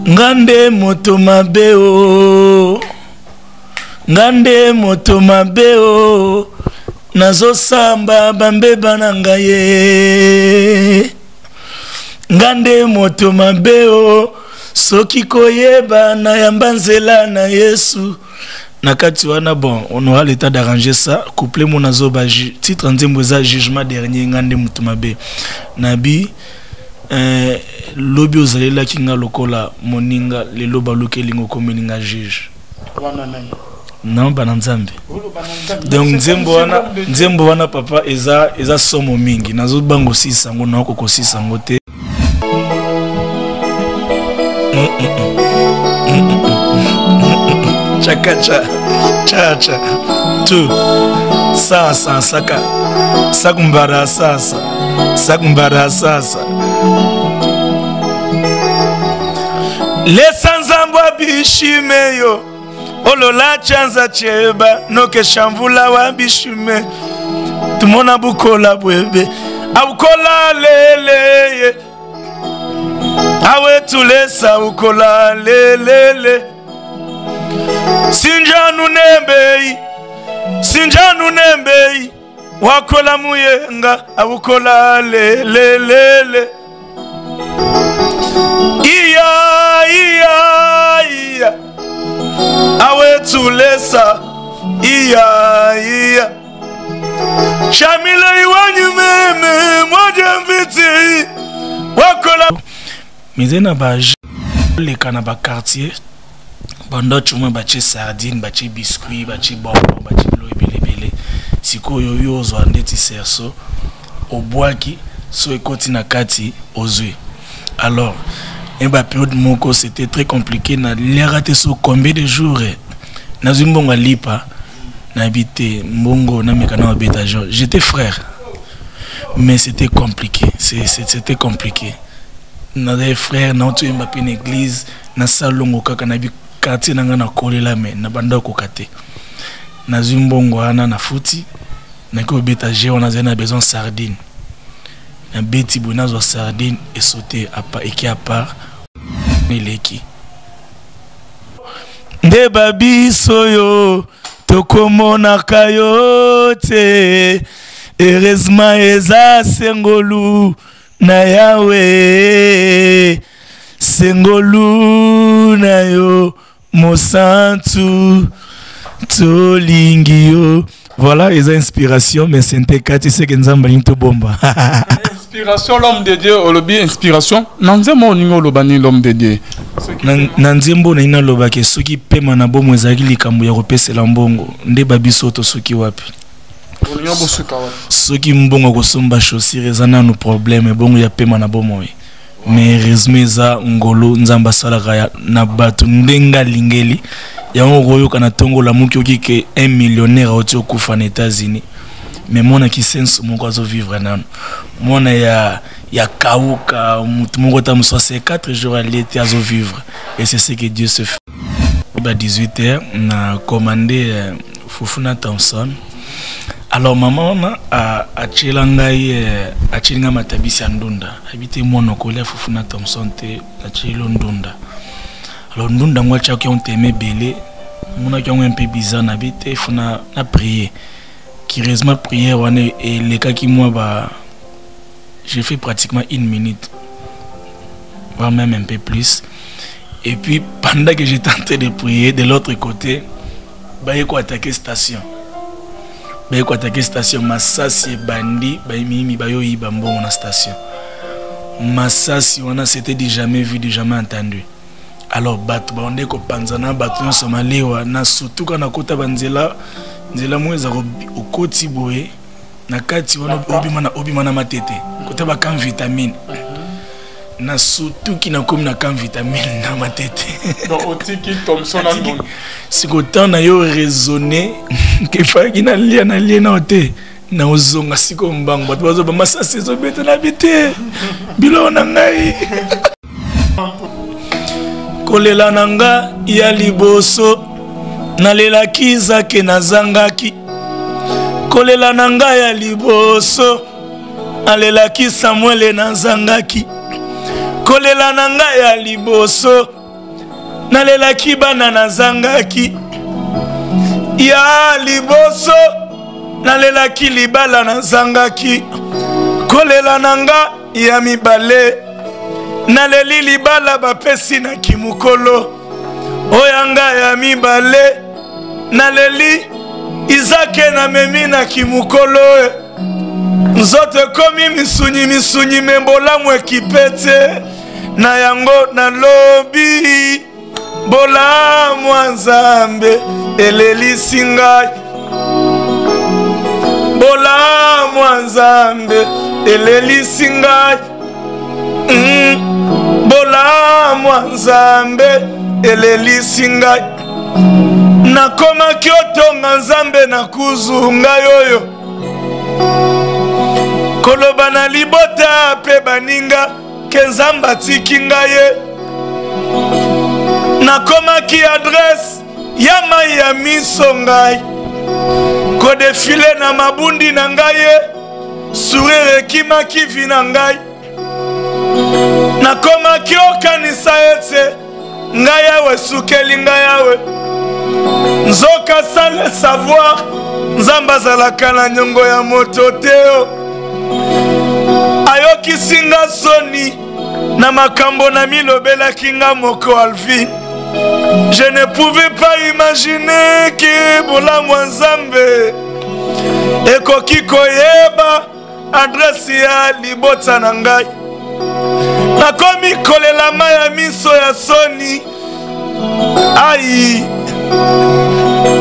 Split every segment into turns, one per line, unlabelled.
Ngande moto mabeo, ngande moto mabeo, nazo samba bambeba na ngaye. Ngande moto mabeo, soki koyeba na yambanzela na Yesu. Nakati wana bon, on aura l'état d'arranger ça. Couplé mon azo baji, titre en zimboza jugement dernier ngande moto mabe. Nabi lobi ozalela kinga lokola moninga lelo baluke lingo komeninga juge. Non bananzambe. Donc nzembo wana papa eza somo mingi. Nazo bango sisango na ko sisango te. Chakacha chacha tu sasa saka sakumbara sasa lesanzambwa bishimeyo olola chanza cheba noke shamvula wa bishime tumona bukola bwebe abukola leleye awe tulesa ukola lelele sinjanu nembei wakola muyenga abukola lelele iya awe tulesa iya shamila iwanyu meme moja mviti wakola mizena baje lekana ba quartier banda chuma bache sardine bache biscuit bache bonbon bache lo ebelebele sikoyo yo zo andeti serso obwaki so ekoti na kati ozwe. Alors ba période moko c'était très compliqué na leraté so combien de jours na zimbonga lipa na habité mbongo na mekana obeta jour. J'étais frère mais c'était compliqué, c'était compliqué. Na des frères na tu mba pene église na salongo kaka na bi quartier nanga na kolela me na banda ko kate na zimbongo ana na futi na ko beta je on a besoin sardine na beti bonazo sardine et sauter à part et qui à part meleki nde babiso yo tokomona kayote heureusement eza sengolu na yawe sengolu na yo mosantu tolingio. Voilà les inspirations mais c'est kati c'est que nzamba nto bomba.
Inspiration l'homme de Dieu olobi inspiration nanzemo oningo lobani l'homme de Dieu
nanzembo na ina lobake soki pema na bomo ezaki likambo ya kopesela mbongo nde babiso to soki wapi soki mbongo kosomba chaussure ezana no problème bongo ya pema na bomo mais heureusement za ngolo nzamba salaka na bato ndenga lingeli ya ngoyo kana tongo la muki okike 1 millionnaire oti okufa na États-Unis mais mona ki sense moko azo vivre nano mona ya kauka mutu moko ta 64 jours à l'été azo vivre et c'est ce que Dieu se fait. À 18h na commandé Fufuna Thompson. Alors maman a chilangai a chilinga matabisi ndunda habité monokole Fufuna Thompson te a chilo ndunda. Alors ndunda ngwacha ki on t'aimait belé mona ki on un peu bizarre na bité funa na prier. Curieusement prière on est et les cas qui moi bah j'ai fait pratiquement 1 minute voire même un peu plus et puis pendant que j'étais en train de prier de l'autre côté bah il faut attaquer station Massasi bandi bah mimi bah yo ibambo na station Massasi on a c'était du jamais vu du jamais entendu. Alors bato ba onde ko panzana bato no somalewa na surtout kana kota banzela nzela mweza okoti boye na kati wana obima na matete kota ba kan vitamine na surtout ki na komi na kan vitamine na matete
donc otiki Thompson andon
sikotan na yo raisonner ke faki na lia na ote na ozonga siko mbango bato bazo ba masasi zo bete na bite bilo na ngai kolela nanga ya liboso nalela kiza ke nazangaki kolela nanga ya liboso alela ki Samuel nazangaki kolela nanga ya liboso nalelaki bana nazangaki ya liboso nalelaki libala nazangaki kolela nanga ya mibale naleli libala bapesi na kimukolo oyanga ya mibale naleli izake na memi na kimukolo nzote komi misunyi membolamu ekipete na yango nalobi bolamu Nzambe elelisi ngai bolamu Nzambe elelisi ngai bolamu Nzambe elelisi ngai nakomaki otonga Nzambe na kuzu ngai oyo koloba na libota pe baninga ke Nzambe atiki ngai ye nakomaki adresse ya mai ya miso ngai kodefile na mabundi na ngai ye sourire ekimaki vi na ngai nakomaki okanisa ete ngai awe sukeli ngai awe nzoka sans le savoir Nzambe azalaka na nyongo ya moto teo ayokisi nga soni na makambo na milobelaki nga moko Alvin. Je ne pouvais pas imaginer que bolamu Nzambe ekoki koyeba adresse ya libota na ngai nakomi kolela mai ya miso ya soni ai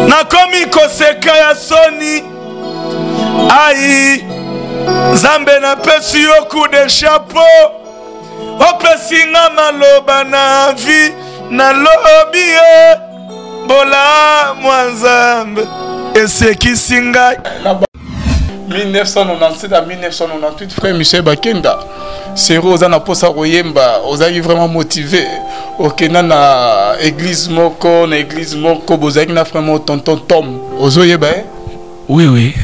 nakomi koseka ya soni ai Nzambe napesi yo coup de chapeau opesi nga maloba na vie nalobi ye bolamu Nzambe esekisi ngai
1997 à 1998 frère Michel Bakenda Sero oza na posa koyemba ozaki vraiment motivé okenda na église moko bozaki na vraiment tonton Tom ozoyeba
oui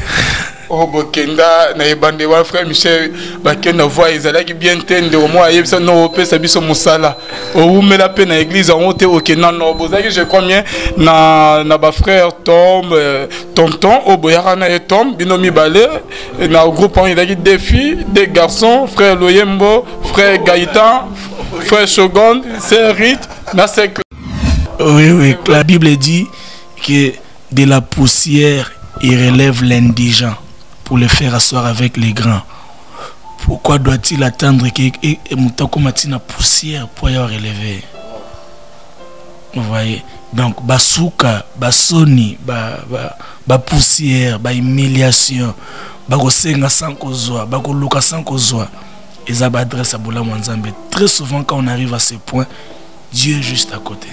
oh bokenda na ebande wa frère Michel Bakenda voix ezalaki bien tende au moins ayebisa no opesa biso musala oumela pe na église on te okenda no bozaki je crois bien na ba frère Tom tonton oboyaka na et Tom binomi balé na groupe on ezalaki deux filles deux garçons frère Loyembo frère Gaïtan frère Shogun sœur Rit na c'est
oui la Bible dit que de la poussière il relève l'indigent pour le faire asseoir avec les grands. Pourquoi doit-il attendre que Moutakomati na poussière pour y relever? Vous voyez? Donc, basouka, basoni, poussière, humiliation, bagosenga sans kozwa, bagoluka sans kozwa. Ils adressent à bolamu Nzambe. Très souvent, quand on arrive à ce point, Dieu est juste à côté.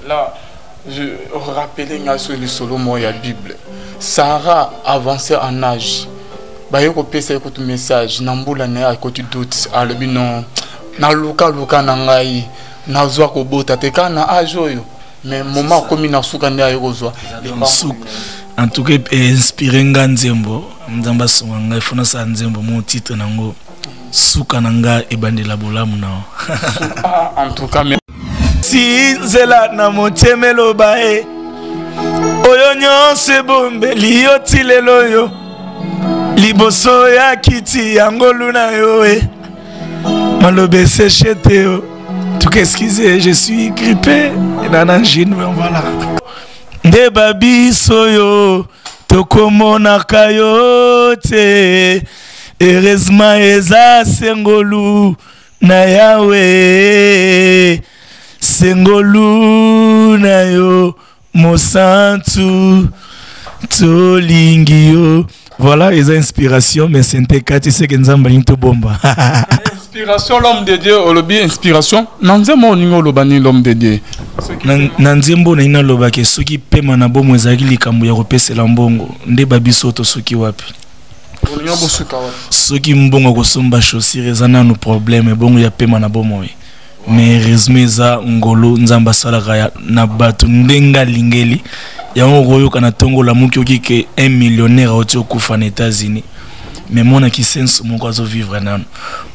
Là, je rappelais sur le solo de la Bible. Sarah avançait en âge. Bayoko pesa écoute message. Nambula ne a écoute doute. Alobi non. Na luka nangai. Na zwa ko bota te kana âge oyo. Mais moment comme na suka ne ayoko zwa.
En tout cas inspiré nga Nzembo. Nzamba songa ifuna sa Nzembo mon titre nango. Suka nanga ebandela bolamu na.
En tout cas
si nzela na motemelo bae oyo nyonse bombeli yo tilelo yo liboso ya kiti yangolu na yo malobe séché teo tout excusez je suis grippé nanangine voilà nde babiso yo tokomonaka yo te heureusement eza sengolu na yawe sengolu na yo mosantu tolingi yo. Voilà les inspirations mais c'est kati c'est que Nzamba to bomba.
Inspiration l'homme de Dieu olobi inspiration nanzemo ningo lobani l'homme de Dieu
nanzembo na ina lobake soki pema na bomo ezaki likambo ya kopesela mbongo nde babiso to soki wapi soki mbongo kosomba chaussure ezana no problème bongo ya pema na bomo mais résumé za ngolo Nzamba salaka na bato ndenga lingeli ya ngoyo kana tongo la muki okike 1 millionnaire oti okufa na États-Unis mais mona ki sense moko azo vivre nano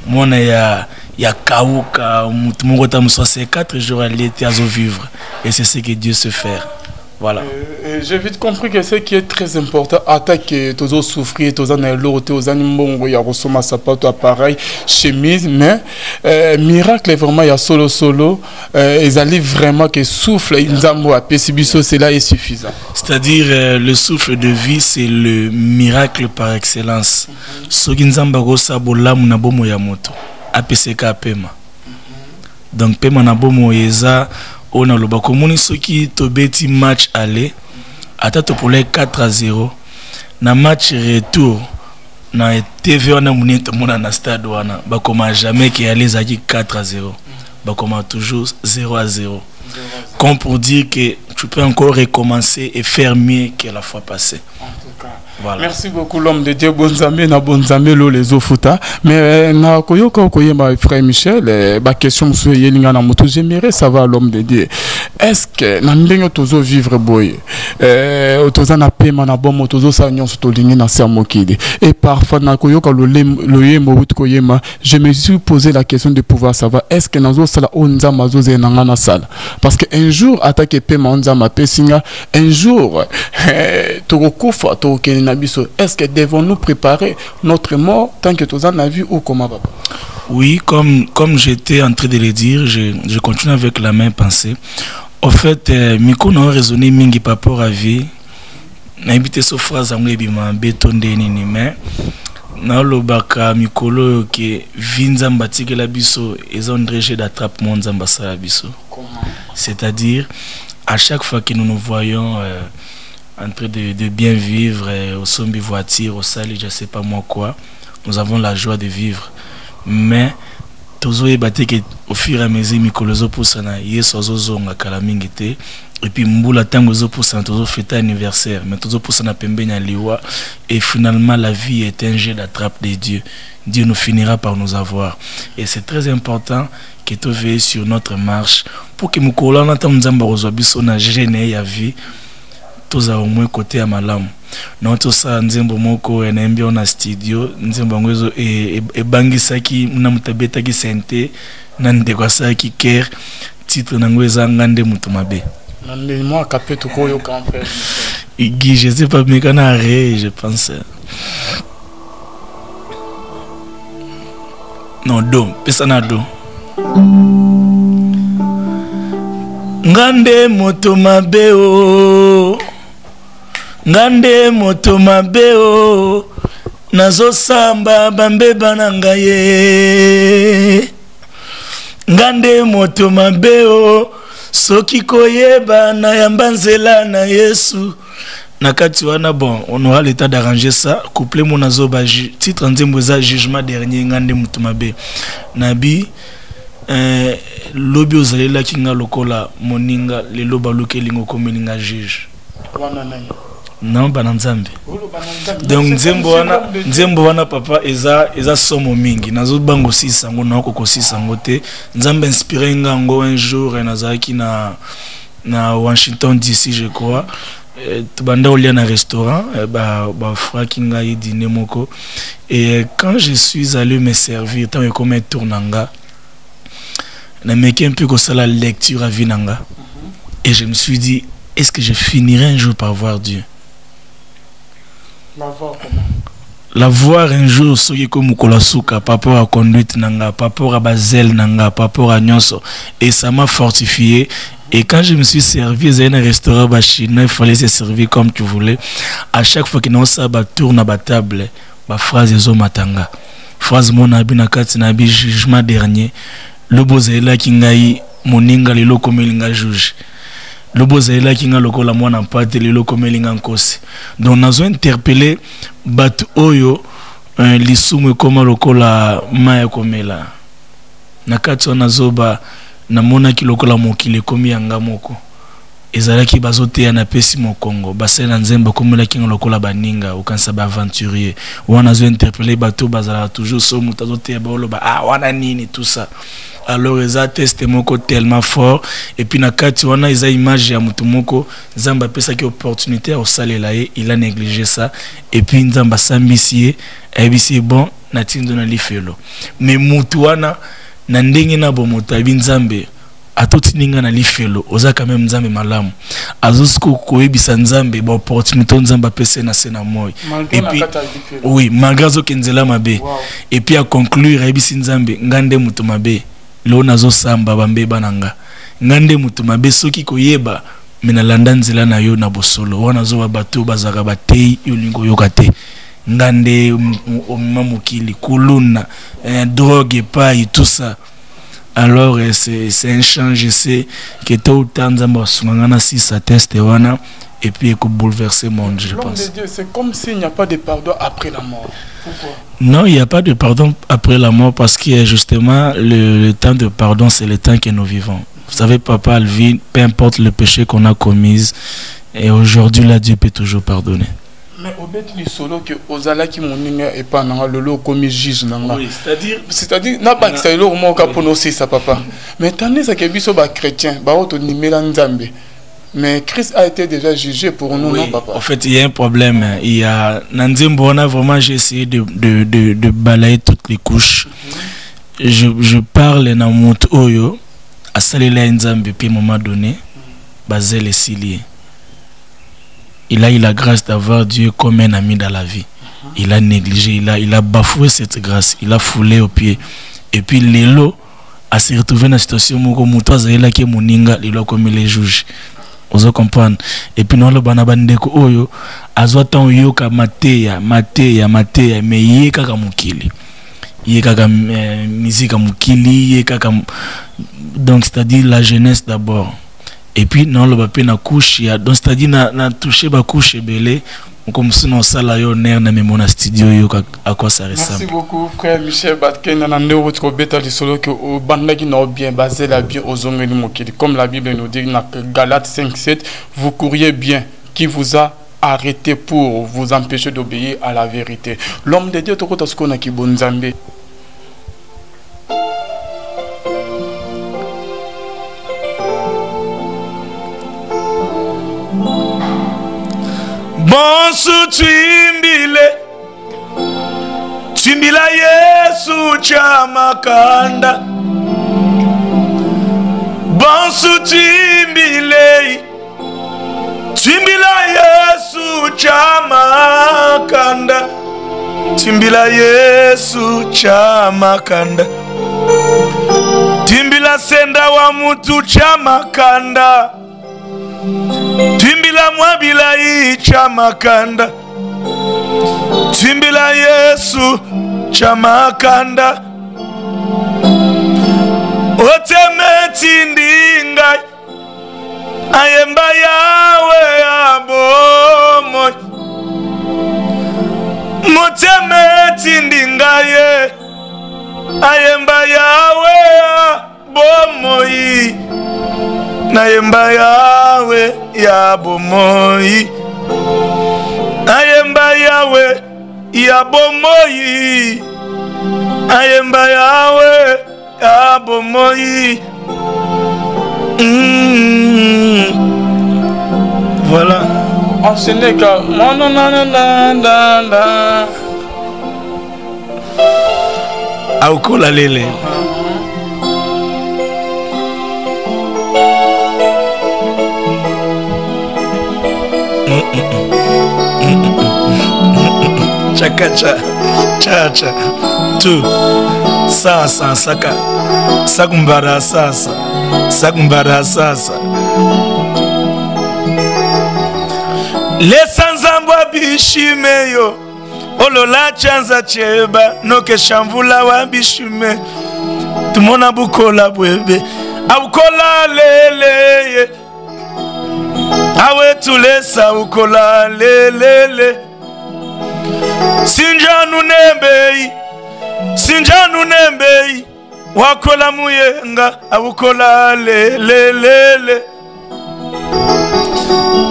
mona ya kauka mutu moko ta c'est 4 jours à l'été à vivre et c'est ce que Dieu sait faire. Voilà.
J'ai vite compris que ce qui est très important, attaquer, tous souffrir, tous en l'eau, tous en mbongo, il y a ressources sapato, appareil, chemise, mais miracle est vraiment il y a solo, ils allaient vraiment que souffle, nzambo à pesibiso, cela est suffisant.
C'est-à-dire le souffle de vie, c'est le miracle par excellence. Ce qui nzamba gosa bolamu na bomo ya moto, apeseka pema. Donc pema na bomo yeza. On a le bakomoni ceux qui tobeti match aller ata to pour les 4-0 na match retour na TV on a munito mona na stade wana bakoma jamais qui aller zaki 4-0 bakoma toujours 0-0 comme pour dire que tu peux encore recommencer et faire mieux que la fois passée. Voilà.
Merci beaucoup l'homme de Dieu bonzamé na bonzamé lo les ofuta mais na koyoka koyema frère Michel ba question sur yelinga na moto j'aimerais savoir l'homme de Dieu est-ce que na ndenge tozo vivre boye toza na pema na bomo tozo sa nyonso to lingi na sermokide et parfois na koyoka lo yemo wit koyema je me suis posé la question de pouvoir savoir est-ce que nazo sala onza mazo zenanga na sala parce que un jour attaquer pema onza ma pesinga un jour tokokufa to est-ce que devons-nous préparer notre mort tant que tous en a vu ou comment papa?
Oui, comme j'étais en train de le dire, je continue avec la même pensée. En fait, Miko n'a raisonné mingi par rapport à vie. N'a habité ce phrase à moi bima béton nini mais na lo baka mikolo que vinza mbatike la biso et ont dressé d'attrape mon zambasa la biso. C'est-à-dire à chaque fois que nous nous voyons en train de bien vivre, au sombi voiture, au salle, je ne sais pas moi quoi, nous avons la joie de vivre. Mais, toujours au fur et à mesure, Mikolozo Poussana, Yesozo, Kalamingite, et puis Mboula Tangozo Poussana, toujours fêté anniversaire, mais toujours Poussana Pembenya Liwa, et finalement, la vie est un jeu d'attrape de Dieu. Dieu nous finira par nous avoir. Et c'est très important que tu veilles sur notre marche pour que Moukola Natamzamba Rozobiso n'a gêné la vie. Tous au moins côté à malam non tout ça nzembo moko na mbio na studio nzembo ngwezo e bangisaki na mutabeta ki sente na ndekwa saki ker titre na ngweza ngande mutu mabe
na moi kapeto ko yo kan frère
igi je sais pas mais kana arrêt je pense non do pesa na do ngande moto mabe o ngande moto mabeo nazo samba bambeba na ngaye ngande moto mabeo soki koyeba na yamba nzela na Yesu nakati wana bon on aura l'état d'arranger ça couplet mon nazo ba titre nzembo za jugement dernier ngande moto mabe nabi lobi ozalela kinga lokola moninga lelo baluke lingo komelinga juge non bananzambe donc nzembo wana papa eza somo mingi nazo bango sisango na ko sisango te nzambe inspiré ngango un jour nazaki na Washington DC je crois tubanda olia na restaurant ba frère kinga yi dîner moko et quand je suis allé me servir tant comme un tournanga na meki un peu comme ça la lecture à vinanga et je me suis dit est-ce que je finirai un jour par voir Dieu? La voir un jour, ce qui est comme Kolasuka, par rapport à conduite nanga, par rapport à Basel nanga, par rapport à Nyonso. Et ça m'a fortifié. Et quand je me suis servi dans un restaurant chinois, il fallait se servir comme tu voulais. À chaque fois que nous tourne à la table, ma phrase est matanga. Phrase mon abi nakati nabi jugement dernier. Le bozela kingai moninga lelo komelinga juge. Le bozela kinga lokola mwana mpate lelo komelinga nkosi. Donc nazo interpeller batu oyo lisumu koma lokola maya komela. Nakati nazo ba namona ki lokola mokile komi yanga moko. Ezalaki bazote na pesi mo Congo basena nzemba komela kinga lokola baninga okansa ba aventurier wana zo interpeller bato bazala toujours so mutazote ba oloba wana nini tout ça. Alors eza test moko tellement fort et puis na kati wana eza image ya mutu moko nzamba pesa ki opportunité au salela ye il a négligé ça et puis nzamba sambisi et bon na tindo na lifelo mais mutu wana na ndenge na bomota binzambe atoti ninga na lifelo oza quand même nzambe malamu azosko koyebisa nzambe ba opportunité nzamba pese na sena moy et puis oui malgré zo kenzela mabe et puis à conclure yebisi nzambe ngande mutu mabe lo nazo samba bambe bananga ngande mutu mabe soki koyeba mena landa nzela na yo na bosolo wana zo ba bato bazaka batei yo lingo yokate ngande omamukili kuluna drogue et tout ça. Alors c'est un change, je sais que tôt ou tard Nzamba si ça teste wana et puis il bouleverser le monde, je pense.
C'est comme s'il n'y a pas de pardon après la mort. Pourquoi?
Non, il n'y a pas de pardon après la mort parce que justement le temps de pardon c'est le temps que nous vivons. Vous savez, Papa Alvin, peu importe le péché qu'on a commis, et aujourd'hui là Dieu peut toujours pardonner.
Mais au bête du solo que Ozala qui moninga et pas dans le lot comme juge nanga.
Oui,
c'est-à-dire n'a pas que ça le moment qu'a prononcé ça papa. Mais tant ça que biso ba chrétien, ba auto nimela nzambe. Mais Christ a été déjà jugé pour nous, oui, non papa.
En fait, il y a un problème, il y a Nanzembo, on a vraiment j'ai essayé de balayer toutes les couches. Je parle dans mon oyo à salela nzambe puis à un moment donné, basé les ciliers. Il a eu la grâce d'avoir Dieu comme un ami dans la vie. Il a négligé, il a bafoué cette grâce, il a foulé au pied. Et puis Lélo a se retrouvé dans la situation où il a moninga, il a comme les juges. Vous comprenez? Et puis nous le banabandeko oyo azwata yoka mateya mais yeka kamukili. Yeka musique kamukili, yeka donc c'est-à-dire la jeunesse d'abord. Et puis non le bapé na couche donc c'est-à-dire na toucher ba couche belé comme si non ça là yo ner na mon studio yo à quoi ça ressemble.
Merci beaucoup frère Michel Batken na ndeo votre beta li solo que au bandaki na bien basé la bien aux ongeli mokili comme la Bible nous dit dans Galates 5:7 vous couriez bien qui vous a arrêté pour vous empêcher d'obéir à la vérité. L'homme de Dieu to ko tasko na ki bonzambe.
Bonsu twimbila Yesu chamakanda. Bonsu twimbila Yesu chamakanda. Twimbila Yesu chamakanda. Twimbila senda wa mutu chamakanda. Twimbila mwabila chamakanda. Twimbila Yesu chamakanda. Otemeti ndinga ayemba yawe abomo. Motemeti ndinga ye ayemba yawe abomo. Nayemba yawe ya bomoyi. Nayemba yawe ya bomoyi. Nayemba yawe ya bomoyi. Voilà.
Enchaînez car non.
Aukola lele. Chakacha, chacha, tu, sasa, saka, sakumbara sasa, sakumbara sasa. Lesa nzambwa bishimeyo, olola chanza cheba, noke shamvula wa bishime. Tumona bukola bwebe, abukola leleye. Awe tulesa ukola lelele. Sinjanu nembei wakola muyenga abukola lelele.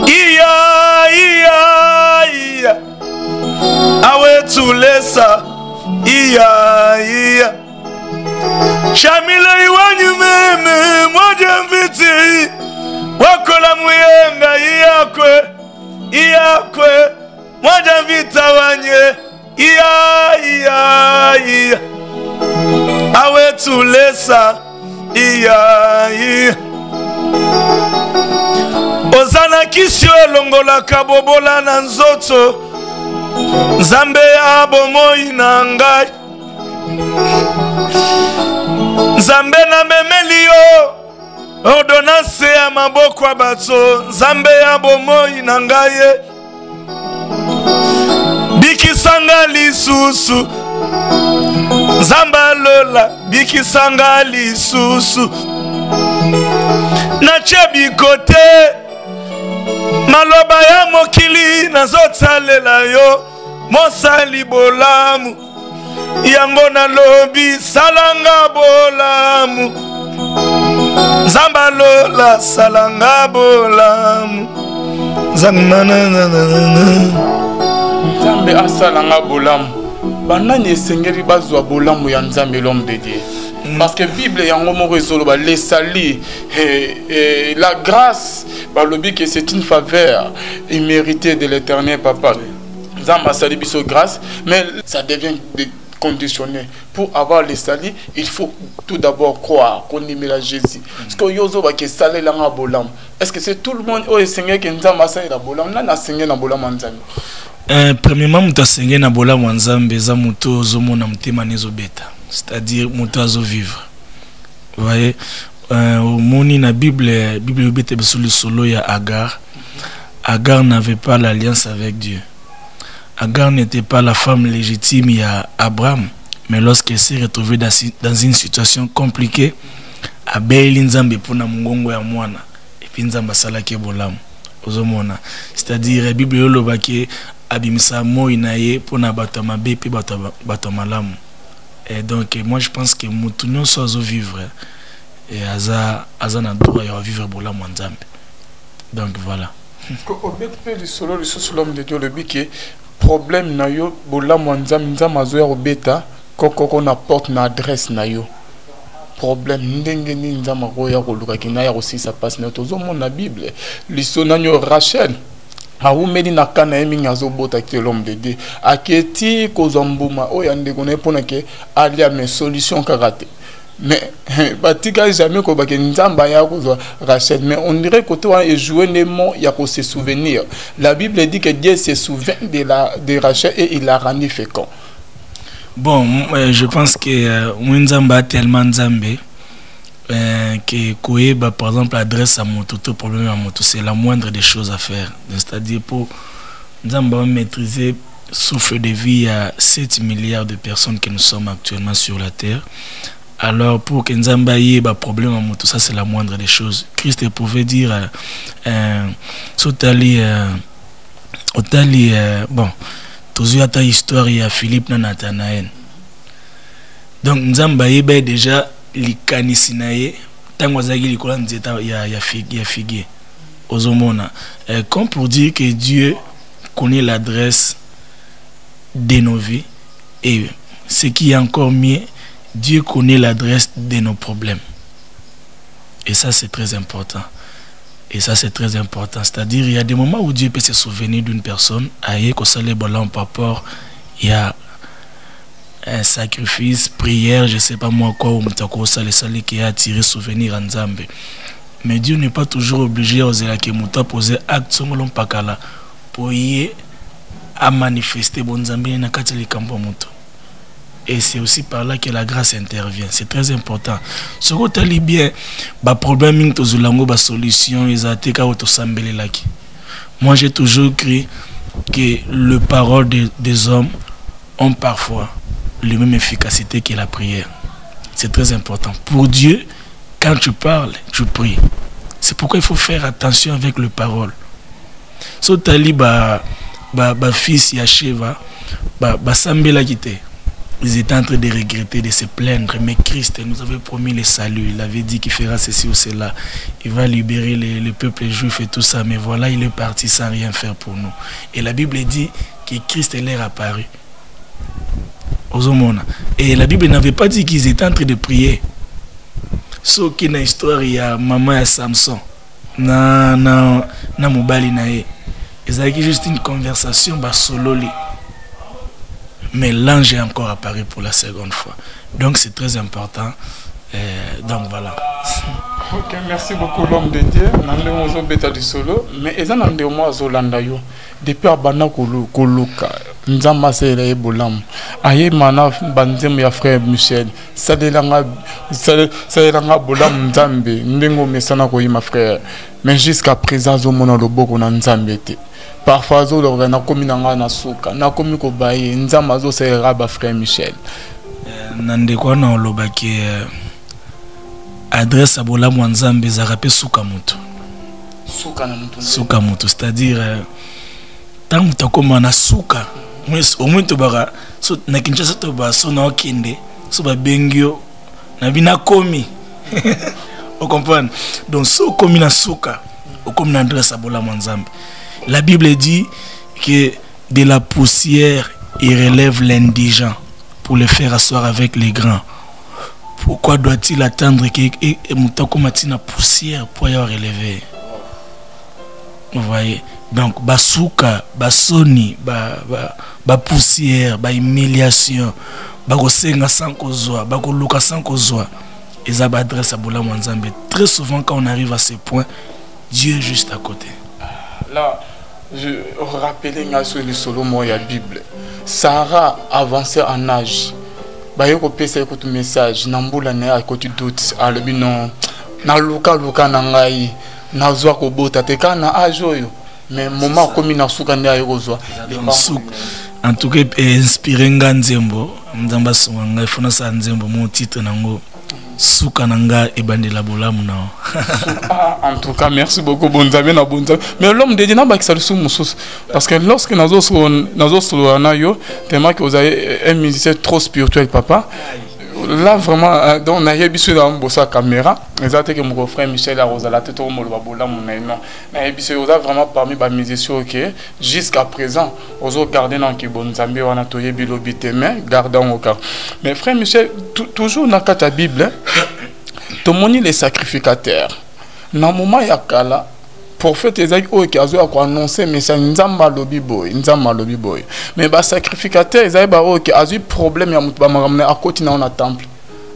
Iya awe tulesa iya shamila iwanyu meme moja mviti wakola muyenga iyakwe moja vita wanye iya awetulesa iya ozana kisio elongolaka bobola na nzoto Nzambe ya bomoi na ngai Nzambe na memeli yo ordonnance ya maboko ya bato Nzambe ya bomoi na ngai bikisanga lisusu Nzambe lola bikisanga lisusu na chebikote maloba ya mokili nazotalela yo mosali bolamu yango na lobi salanga bolamu Nzambe lola salanga bolamu
Nzambe asalanga bolamu banani esengeli bazwa bolamu ya Nzambe l'homme de Dieu. Parce que la Bible est en mot les salis et la grâce, par le but que c'est une faveur imméritée de l'éternel papa. Nzamba sali biso grâce, mais ça devient conditionné. Pour avoir les salis, il faut tout d'abord croire qu'on aime la Jésus. Parce que yozo ba ke salé la bolam. Est-ce que c'est tout le monde au Seigneur qui Nzamba sali la bolam? Là na Seigneur na bolam Nzambe.
Premièrement, muta Seigneur na bolam Nzambe za muto zomo na mtema nezo beta. C'est-à-dire mutazo vivre. Vous voyez, au moni na Bible bete sur le solo ya Agar. Agar n'avait pas l'alliance avec Dieu. Agar n'était pas la femme légitime ya Abraham, mais lorsqu'elle s'est retrouvée dans une situation compliquée, abeli Nzambe pona mungongo ya mwana et puis Nzamba salaki bolamu. Ozomona. C'est-à-dire la Bible yolobaki abimisa moi naye pona bato mabe pe bato malamu. Et donc, moi je pense que nous sommes vivre et Aza na droit de vivre pour la Nzambe. Donc voilà.
L'homme de Dieu le bique problème na yo bola Nzambe Nzambe azoya obeta koko na porte na adresse na yo. Problème ndenge ni Nzambe azoya koluka kina ya aussi ça passe na tozo na Bible. Lisona nyo Rachel aumeli na kana emi azobota ke l'homme de Dieu aketi kozambuma oyande kone pona ke alia mes solutions karaté mais batika jamais ko ba ke Nzamba ya kozwa Rachel mais on dirait que toi et jouer les mots il y a pour se souvenir. La Bible dit que Dieu se souvient de Rachel et il l'a rendu fécond.
Bon, je pense que Nzamba tellement Nzambe que Koeba par exemple adresse à moto, tout problème à moto, c'est la moindre des choses à faire. C'est-à-dire pour Nzamba maîtriser souffle de vie à 7 milliards de personnes que nous sommes actuellement sur la terre. Alors pour que Nzamba ait un problème à moto, ça c'est la moindre des choses. Christ pouvait dire bon, tous ta histoire il y a Philippe na Nathanaël. Donc Nzamba ait déjà likanisinaye tango azaki likola nzeta ya figue ozomona comme pour dire que Dieu connaît l'adresse de nos vies et ce qui est encore mieux, Dieu connaît l'adresse de nos problèmes. Et ça c'est très important. Et ça c'est très important, c'est-à-dire il y a des moments où Dieu peut se souvenir d'une personne aye ko sale bolan rapport il y a un sacrifice, prière, je sais pas moi quoi, ou le qui a attiré souvenir à Nzambe. Mais Dieu n'est pas toujours obligé à poser acte pour y à manifester bon Nzambe na kateli kambo moto. Et c'est aussi par là que la grâce intervient. C'est très important. Ce que tu as bien, bah problème to zulango ba solution ezateka otosambele laki. Moi j'ai toujours cru que les paroles des hommes ont parfois la même efficacité que la prière. C'est très important. Pour Dieu, quand tu parles, tu pries. C'est pourquoi il faut faire attention avec les paroles. So tali ba fils Yasheva, ba sambela kite. Ils étaient en train de regretter, de se plaindre. Mais Christ nous avait promis le salut. Il avait dit qu'il fera ceci ou cela. Il va libérer le peuple juif et tout ça. Mais voilà, il est parti sans rien faire pour nous. Et la Bible dit que Christ leur apparu. Et la Bible n'avait pas dit qu'ils étaient en train de prier. So qui na histoire il y a maman et Samson na mobali nae. Ils avaient juste une conversation ba sololi. Mais l'ange est encore apparu pour la seconde fois. Donc c'est très important. Donc voilà.
Ok, merci beaucoup l'homme de Dieu. Nous bêta du solo, mais ils en ont des mois Zolanda yo. Depuis abana koluka, nzamba c'est le bolam. Aye mana banzem ya frère Michel. Sadelanga bolam nzambe. Ndengo mesana ko ma frère. Mais jusqu'à présent zo mona loboko na nzambe te. Parfois zo lo na komi na suka, na komi ko baye nzamba zo c'est raba frère Michel.
Nande kwa na lobaki adresse à bola mwanzambe zarape suka mutu. Suka mutu, c'est-à-dire tant que tu na suka au moins tu bara so na Kinshasa to ba so na okende so ba bengio na bina komi. On comprend. Donc so komi na suka au comme na adresse à bola mwanzambe. La Bible dit que de la poussière il relève l'indigent pour le faire asseoir avec les grands. Pourquoi doit-il attendre que Moutako Matina poussière pour y relever? Vous voyez? Donc, basuka, basoni, poussière, humiliation, bagosenga sans kozwa, bagoluka sans kozwa. Ils adressent à Bola Mwanzambe. Très souvent, quand on arrive à ce point, Dieu est juste à côté.
Là, je rappelle sur le solo de la Bible. Sarah avançait en âge. Baye ko pesa ko tu message nambula na ko tu doute alobi non na luka na ngai na zwa ko bota te kana ajoyo mais moment komi na suka nda yo zwa
en tout cas inspiré nganzembo nzamba songa ngai fona sa nzembo mon titre nango suka nanga ebandela bolamu na.
En tout cas merci beaucoup bonzabe na bonzabe mais l'homme de Dieu na ba kisalusu mususu parce que lorsque nazo solo na yo tellement que vous avez un musicien trop spirituel papa là vraiment donc na yebisu na mbosa caméra exact que mon frère Michel Arozala teto mo ba bolamu na non na yebisu oza vraiment parmi ba musiciens OK jusqu'à présent ozo garder dans ki bonzambe wana to yebi lobité mais gardons au cas mais frère Michel toujours na kata Bible tomoni les sacrificateurs na moment ya kala prophète Esaïe qui a annoncé mais c'est nzamba lobi boy mais ba sacrificateur Esaïe ba qui a eu problème ya mutu ba maramne à côté na temple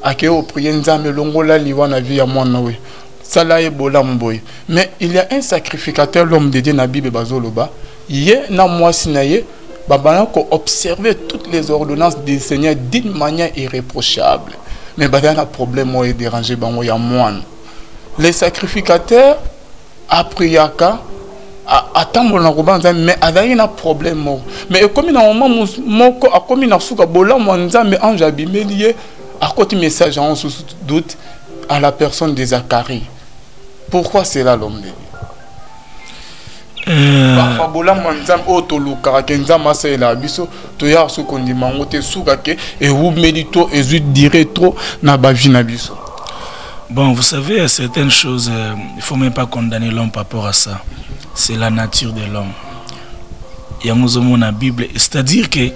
ake o prier nzambe longola liwa na vie ya mwana we sala e bola mboy mais il y a un sacrificateur l'homme de Dieu na Bible bazoloba ye na mwasi na ye babana ko observer toutes les ordonnances du Seigneur d'une manière irréprochable mais ba un problème ou déranger bango ya mwana. Les sacrificateurs après yaka attendre na kobanza mais avec un problème mais comme na moment moko a comme na suka bola mwanzambe ange abimelié à côté message en sous doute à la personne de Zacharie. Pourquoi c'est là l'homme de Dieu? Parfois bola mwanzambe otoluka kenza c'est la biso to ya su kondima ngote suka ke et vous médito et vous direz trop na ba vie na biso.
Bon, vous savez, certaines choses, il ne faut même pas condamner l'homme par rapport à ça. C'est la nature de l'homme. Il y a une Bible, c'est-à-dire que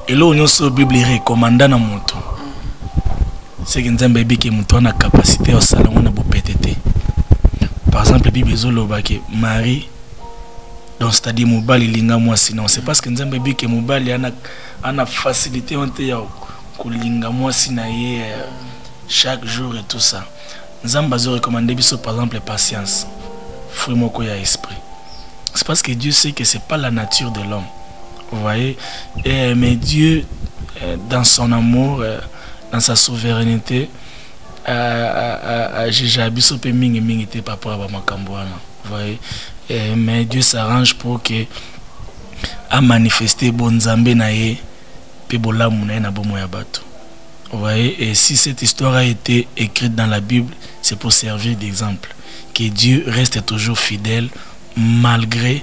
la Bible recommande à moto. C'est que nous avons la capacité au salon de PTT. Par exemple, la Bible dit que Marie, donc c'est-à-dire Moubali linga moi sinon, c'est parce que nous avons dit que Moubali a une facilité entre eux, linga moi sinon chaque jour et tout ça. Nous avons recommandé par exemple la patience, fruit moko ya esprit. C'est parce que Dieu sait que c'est pas la nature de l'homme. Vous voyez, mais Dieu, dans son amour, dans sa souveraineté, j'ai abisso pe mingi mingi te par rapport à makambo wana. Vous voyez, mais Dieu s'arrange pour que a manifester bonzambe na ye pe bolamu na ye na bomo ya bato. Vous voyez, et si cette histoire a été écrite dans la Bible, c'est pour servir d'exemple. Que Dieu reste toujours fidèle malgré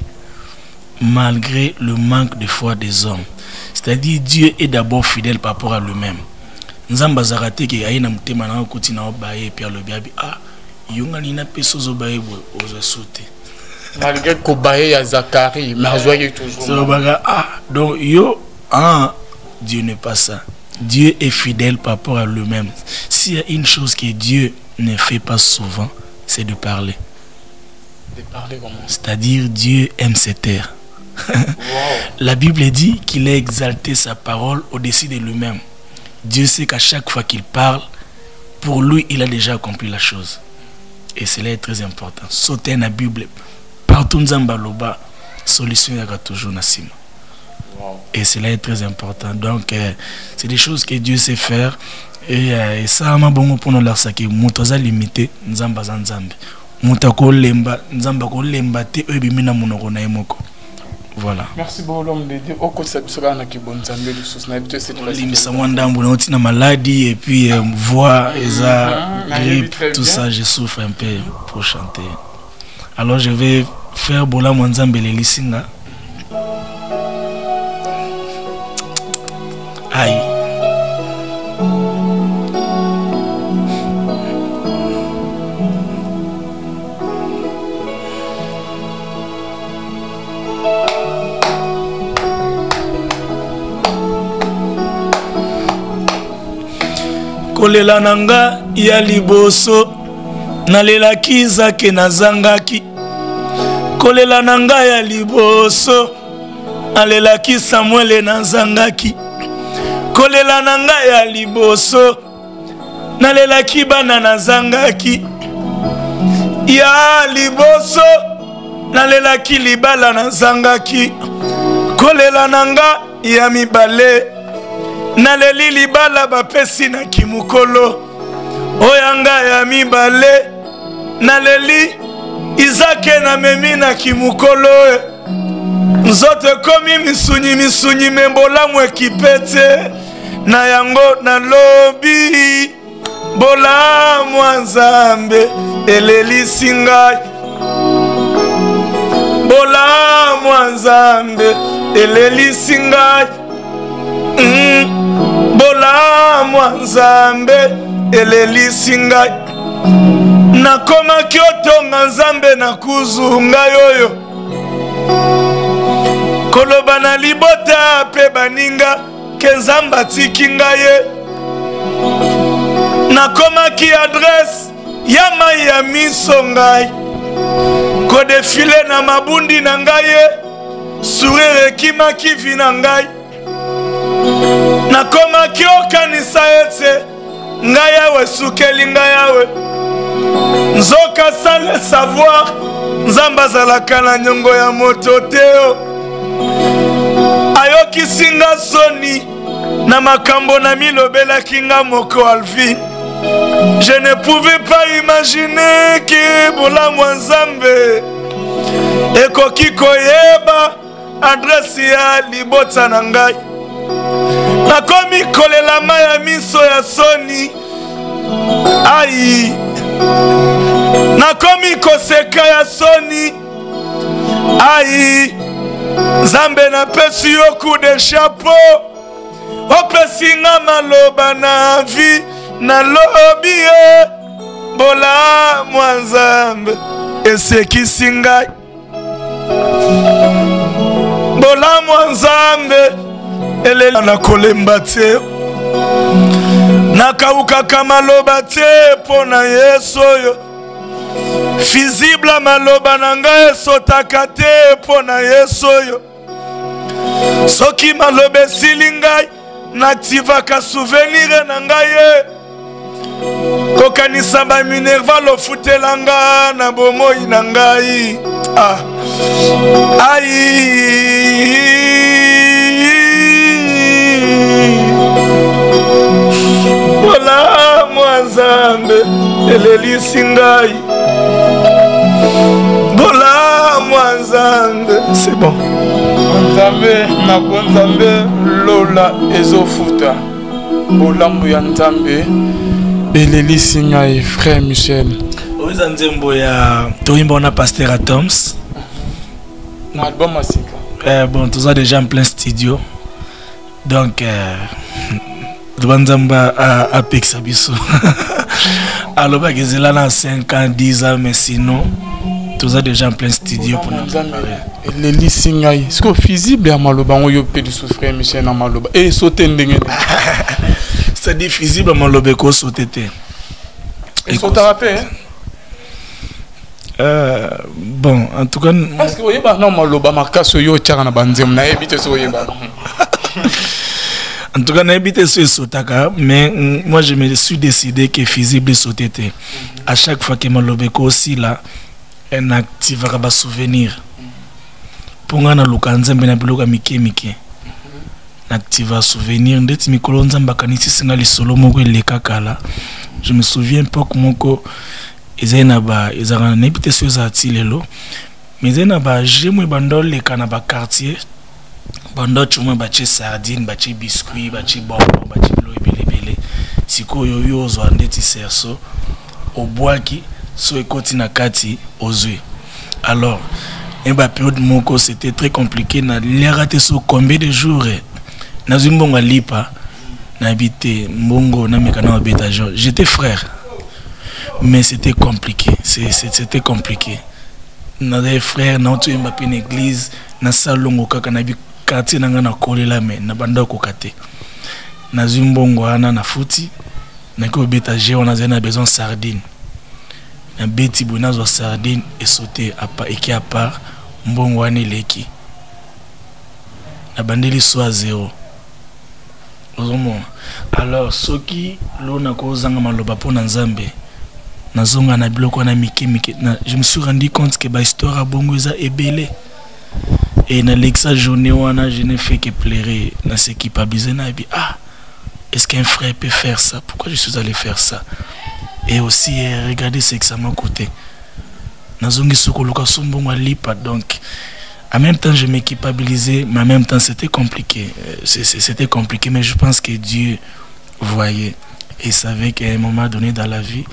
le manque de foi des hommes. C'est-à-dire Dieu est d'abord fidèle par rapport à lui-même. Nous avons bazarate que aïna mutema na kuti na obaye Pierre le biabi ah yonga nina peso zo baye oza sauter.
Malgré ko baye ya Zacharie, mais azoye toujours.
Ah donc yo ah Dieu n'est pas ça. Dieu est fidèle par rapport à lui-même. S'il y a une chose que Dieu ne fait pas souvent, c'est de parler.
De parler comment? C'est-à-dire
Dieu aime ses terres. Wow. La Bible dit qu'il a exalté sa parole au-dessus de lui-même. Dieu sait qu'à chaque fois qu'il parle, pour lui, il a déjà accompli la chose. Et cela est très important. Sauter dans la Bible, partout dans Loba, solution il y a toujours Nassima. Et cela est très important. Donc, c'est des choses que Dieu sait faire. Et ça, ma bon pour nous leur saquer. Moutoza limité, nzamba zanzambe. Moutako lemba, nzamba ko lemba te ebimina monoko na emoko. Voilà.
Merci beaucoup l'homme de Dieu. Au côté ça sera na ki bon nzambe du sous na habitude cette
limisa mwandambu na otina maladie et puis voix grippe tout ça, je souffre un peu pour chanter. Alors je vais faire bola mwanzambe le lisinga. Aïe. Kolela nanga ya liboso nalelaki zake nazangaki. Kolela nanga ya liboso nalelaki Samuel nazangaki. Kolela nanga ya liboso nalelaki bana nazangaki. Ya liboso nalelaki libala nazangaki. Kolela nanga ya mibale naleli libala bapesi na kimukolo. Oyanga ya mibale naleli Izake na memi na kimukolo. Nzote komi misunyi membola mwekipete na yango na lobi bola mwanzambe eleli singai. Bola mwanzambe eleli singai. Bola mwanzambe eleli singai. Nakoma kyoto nzambe na kuzunga yoyo. Koloba na libota pe baninga kenzamba tikinga ye. Nakoma ki adresse yama ya miso ngai. Ko defile na mabundi na ngai ye. Sourire kima kivi na ngai. Nakoma ki okanisa ete ngai yawe sukeli ngai yawe. Nzoka sans le savoir nzamba zalaka na nyongo ya moto teo. Ayoki singa soni na makambo na milobela kinga moko Alvin. Je ne pouvais pas imaginer que bola mwanzambe ekoki koyeba adresse ya libota na ngai. Nakomi kolela maya miso ya soni. Aïe. Nakomi koseka ya soni. Aïe. Zambe na pesi yo coup de chapeau. Opesi nga maloba na vie na lobi ye. Bola mwanzambe eseki singai. Bola mwanzambe elele na kolemba te. Nakauka kama loba te pona Yesu yo. Visible maloba nanga esotaka te pona Yesu yo. Soki malobe silingai nativa ka souvenir nanga ye. Kokanisa ba minerva lo futelanga na bomoi nangai. Ah. Aïe. Bola mwanzambe eleli singai. Bola mwanzambe. C'est bon.
Nzambe na bonzambe lola ezofuta. Bola mwanzambe eleli singai frère Michel.
Oza nzembo ya toimba na Pasteur Atoms.
Na album asika.
Bon, tout ça déjà en plein studio. Donc Dwanzamba a Pixabiso. Alors, bah, ils sont là dans 5 ans, 10 ans, mais sinon, tout ça déjà en plein studio pour nous préparer.
Les lisingai, est-ce que visible à Maloba, on y a peu de souffrir, Michel, à Maloba. Et sauter n'engagé.
C'est visible à Maloba, qu'on saute.
Et sauter à paix,
bon, en tout cas.
Parce que vous voyez, non, Maloba, Marca, so yo, tchara na banzem, na évité so yeba.
En tout cas, n'habite sur Sotaka, mais moi je me suis décidé que Fizible sautait. À chaque fois que Malobeko aussi là, un active un souvenir. Pour nga na lukanzembe na biloka mike. Active un souvenir. Ndeti mikolo nzamba kanisi singa lisolo moko eleka kala. Je me souviens pas moko ezena ba ezana n'habite sur zatilelo. Mais ezena ba jemwe bandol le kana ba quartier. Bando chuma bache sardine, bache biscuit, bache bonbon, bache bilo ebele. Siko yo zo andeti serso obwaki so ekoti na kati ozwe. Alors, ba période moko c'était très compliqué na raté so combien de jours na zimbonga lipa na habité mbongo na mekana obeta jo. J'étais frère. Mais c'était compliqué, c'était compliqué. Na des frères na tu mba pe église na salongo kaka na bi quartier nanga na kolela me na banda ko kate na zimbongo ana na futi na ko beta je on a besoin sardine na beti bonazo sardine et sauter à pas et qui à part mbongo ana leki na bandeli soit 0 alors soki lo na ko zanga maloba pona nzambe na zonga na biloko na mike je me suis rendu compte que ba histoire a bongo eza ebele. Et dans l'exa journée, je n'ai fait que pleurer. Dans ce qui pas besoin, est-ce qu'un frère peut faire ça? Pourquoi je suis allé faire ça? Et aussi, regardez ce que ça m'a coûté. Donc, en même temps, je m'équipabilisais, mais en même temps, c'était compliqué. C'était compliqué, mais je pense que Dieu voyait et savait qu'à un moment donné dans la vie,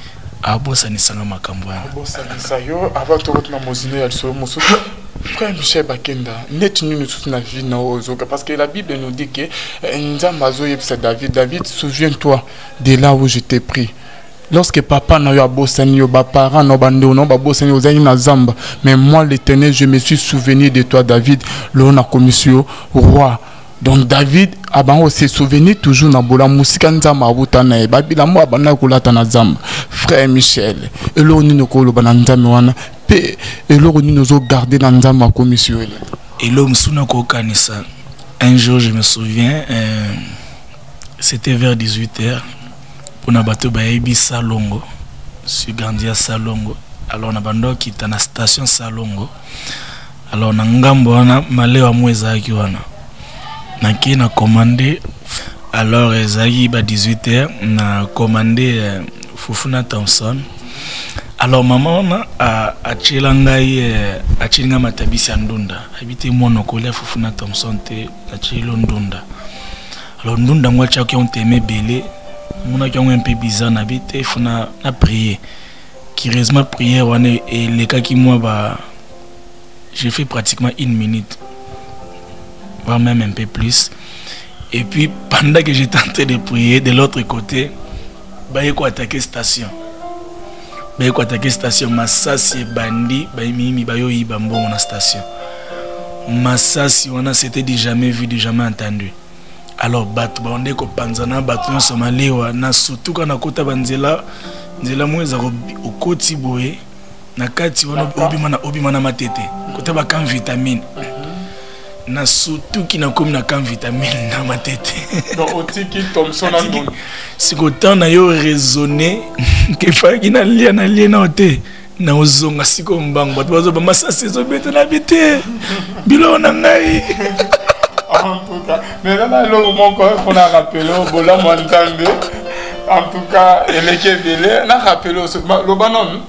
Frère Michel Bakenda, net nous tous na vie na ozoka parce que la Bible nous dit que Nzambazo yebisa David, souviens-toi de là où je t'ai pris. Lorsque papa n'a eu à bosani yo ba parents no bando no ba bosani ozani na zamba, mais moi l'Éternel je me suis souvenu de toi David, l'on a commission roi. Donc David a aussi souvenu toujours na bola musika nzamba abutana e babila mo abana kulata na zamba. Frère Michel, et l'on nous kolo bana nzamba wana pe et l'on nous garder dans nzamba commission.
Et l'homme suna ko kanisa. Un jour je me souviens c'était vers 18h pour na bato ba yebi Salongo. Sur Gandia Salongo. Alors na bando qui ta na station Salongo. Alors na ngambo wana malewa mweza ki wana. Naki na commandé alors ezaki ba 18h na commandé Fufuna Thompson. Alors maman a achilinga matabisi ndunda habite mwana kolia Fufuna Thompson te achilo ndunda. Alors ndunda ngwacha ki on teme belé mona ki on un peu bizarre na bite funa na prier qui réellement prière wana et les cas qui moi ba j'ai fait pratiquement 1 minute voire même un peu plus. Et puis pendant que j'étais en train de prier de l'autre côté, il faut attaquer station. Il faut attaquer station. Massassi bandi, il faut attaquer la station. Massassi, c'était du jamais vu, du jamais entendu. Alors, on est panzana, on Somalie, surtout quand on a kota banzela, nzela mweza au koti boye, na kati wana obimana matete. Kota ba kan vitamine. Na surtout qui n'a comme na kan vitamine na ma tête.
Donc otiki Thompson andon.
Si autant na yo raisonner que fa ki na lia na ote na ozonga siko mbango bato bazo ba masa saison bete na bete. Bilo na ngai.
En tout cas, mais là le mon corps on a rappelé au bola montambe. En tout cas, elle est belé, na rappelé le banon.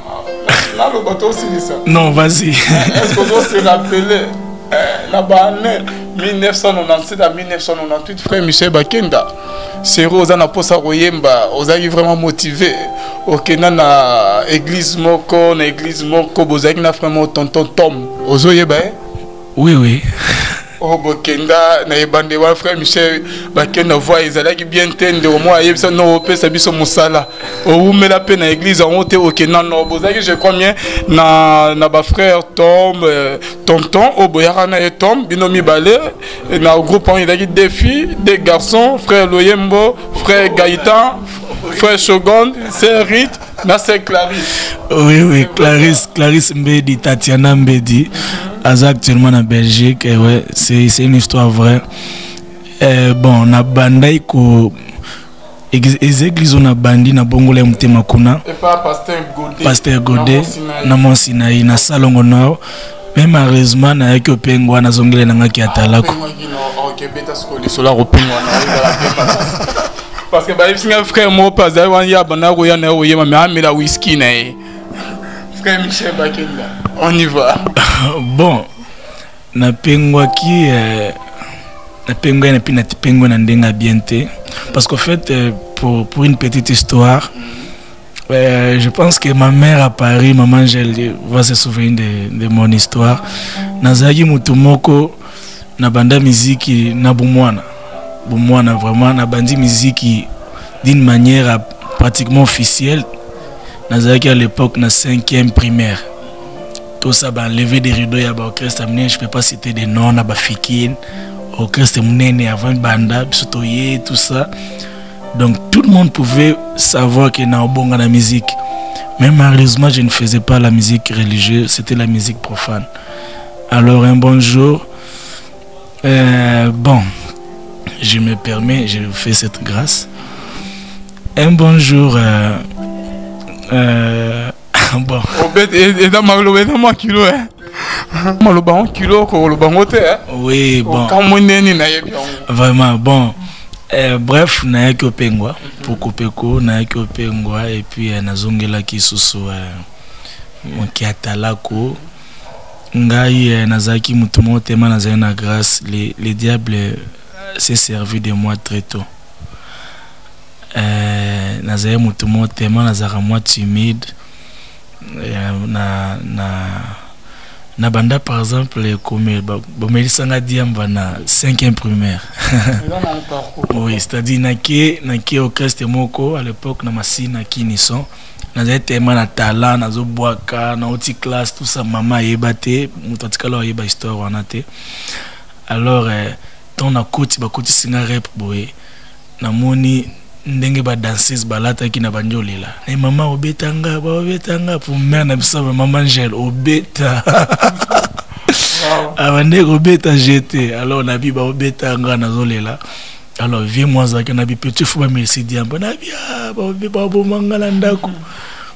Là le bateau aussi ça.
Non, vas-y.
Est-ce qu'on doit se rappeler là-bas, 1997 à 1998, frère Michel Bakenda, c'est Rosa na posa royemba, ozayi vraiment motivé. Ok, na église moko, bozaki na vraiment tonton Tom. Ozoye ba?
Oui.
Oh Bakenda na ebande wa frère Michel Bakenda voix ezalaki bien tende au moins yebisa no pesa biso musala. O mela pe na église en haute ok non bozaki je crois bien na ba frère Tom tonton o boyara na Tom binomi balé na groupe on ezalaki deux filles, deux garçons, frère Loyembo, frère Gaïtan, frère Shogun, sœur Rite, na sœur Clarisse.
Oui, Clarisse Mbedi, Tatiana Mbedi. Actuellement en Belgique, et ouais, c'est une histoire vraie. Bon, na bandai ko église on a bandi na bongole mutema kuna.
Et pas Pasteur
Godé na Monsinaï na Salongo Nord. Mais malheureusement na yaki opengwa na zongele na ngaki atalako.
OK, beta skoli sola opengwa na parce que ba singa frère mo pas da wan ya bana ko ya na o yema mais amela whisky na e. Frère Michel Bakenda. On y va.
Bon, na pengwa ki na pengwa na pina pengwa na ndenga bienté parce qu'en fait pour une petite histoire je pense que ma mère à Paris, maman Angèle, va se souvenir de mon histoire. Nazaki mutumoko na banda muziki na bumwana vraiment na bandi muziki d'une manière pratiquement officielle. Nazaki à l'époque na 5e primaire. Tout ça ba lever des rideaux ya ba orchestre mné, je peux pas citer des noms na ba fikine. Orchestre mné avant banda bisotoye tout ça. Donc tout le monde pouvait savoir qu'il y a un la musique. Mais malheureusement, je ne faisais pas la musique religieuse, c'était la musique profane. Alors un bon jour, bon, je me permets, je fais cette grâce. Un bon jour, bon. Oui, bon. Vraiment, bon. Bref, na yaki opengwa pour kopeko na yaki opengwa et puis nazongela ki susu ki atalako ngai nazaki mutumo tema nazali na grâce le diable s'est servi de moi très tôt. Nazali mutumo tema nazaka moi timide na banda par exemple comme bomelisanga diamba na 5e primaire. Oui, c'est-à-dire naké orchestre moko à l'époque na masina kinison nazali tellement na talent nazo boaka na oti classe tout ça maman yebate mutatikala yeba histoire wana te. Alors ton na koti ba koti singa rap boy na moni ndenge ba danseuse balata ki na banjolela na mama obetanga pour mère na biso maman Angèle obeta abande obeta jeté alors na bi ba obetanga na zolela alors vie moi za na bi petit fou ba merci diamba na bia ba bo mangala ndako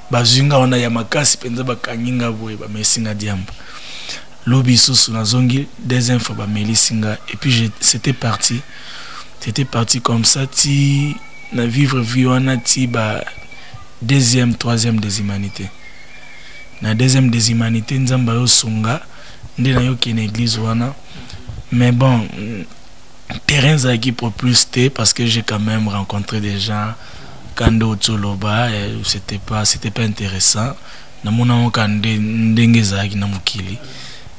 bazinga wana ya makasi penza ba kanyinga boye ba merci na diamba lobi susu na zongi deuxième fois ba melisinga et puis c'était parti comme ça ti na vivre viwana ti ba deuxième troisième des humanités na deuxième des humanités nzamba yo songa nde na yo ki na église wana mais bon terrain zaki propulsé parce que j'ai quand même rencontré des gens kando tsoloba c'était pas intéressant na mona on kande ndenge zaki na mukili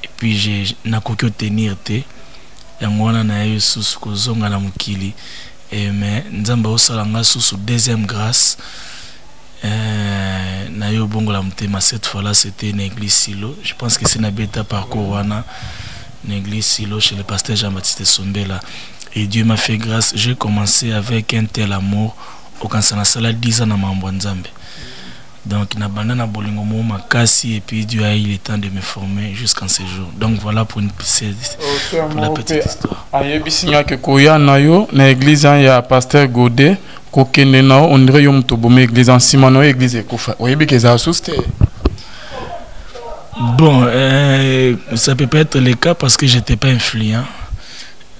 et puis j'ai na kokyo tenir te yangona na yo susu kozonga na mukili. Mais nzamba osalanga sous deuxième grâce na yo bongo la mutema cette fois-là c'était une église Silo. Je pense que c'est na beta parcours wana une église Silo chez le pasteur Jean-Baptiste Sombela et Dieu m'a fait grâce. J'ai commencé avec un tel amour au kansana sala 10 ans na mambo nzambe. Donc na bandana bolingo mo makasi et puis Dieu a eu le temps de me former jusqu'en ce jour. Donc voilà pour la petite histoire.
Ayebisinga ke koya na yo na église ya pasteur Godé kokende na on dirait yo muto bomé église en simano église ekofa. Oyebi ke za asuste.
Bon, ça peut pas être le cas parce que j'étais pas influent.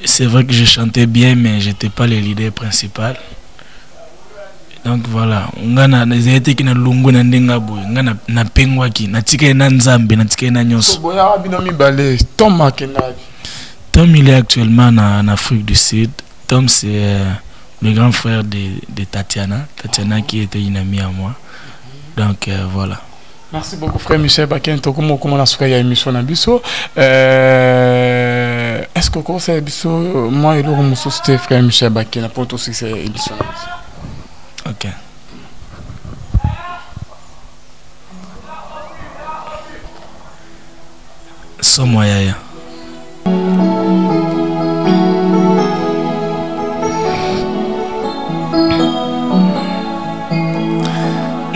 C'est vrai que je chantais bien mais j'étais pas le leader principal. Donc voilà, ngana nezete kina lungu na ndenga boy, ngana na pengwa ki, na tika na nzambe, na tika na nyonso.
Boya abino mi balé, Tom Makenadi.
Tom il est actuellement en Afrique du Sud. Tom c'est le grand frère de Tatiana, qui était une amie à moi. Donc voilà.
Merci beaucoup frère Michel Bakento comment la soirée ya émission na biso. Est-ce que quoi c'est biso moi et le monsieur frère Michel Bakento pour tout ce c'est émission.
Ok. Somo yaya.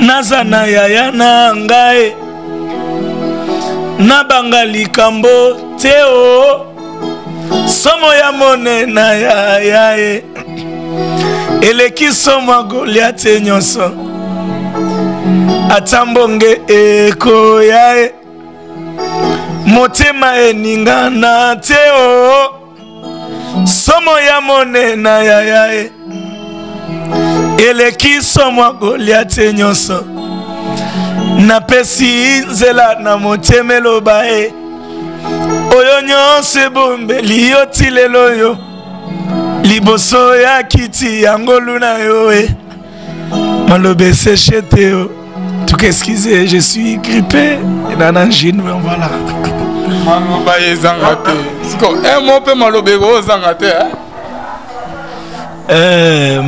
Nazana yaya na ngai. Nabanga likambo teo. somo ya monena yaye eleki somo Goliath nyonso atambonge eko yaye motema eningana teo somo ya monena yaye eleki somo Goliath nyonso napesi nzela na motemelo bae oyo nyonso bombeli yo tilelo yo liboso ya kiti yango luna yo malobe séché teo tout excusez je suis grippé nanangine voilà
maloba ezangate siko mo pe malobe go zangate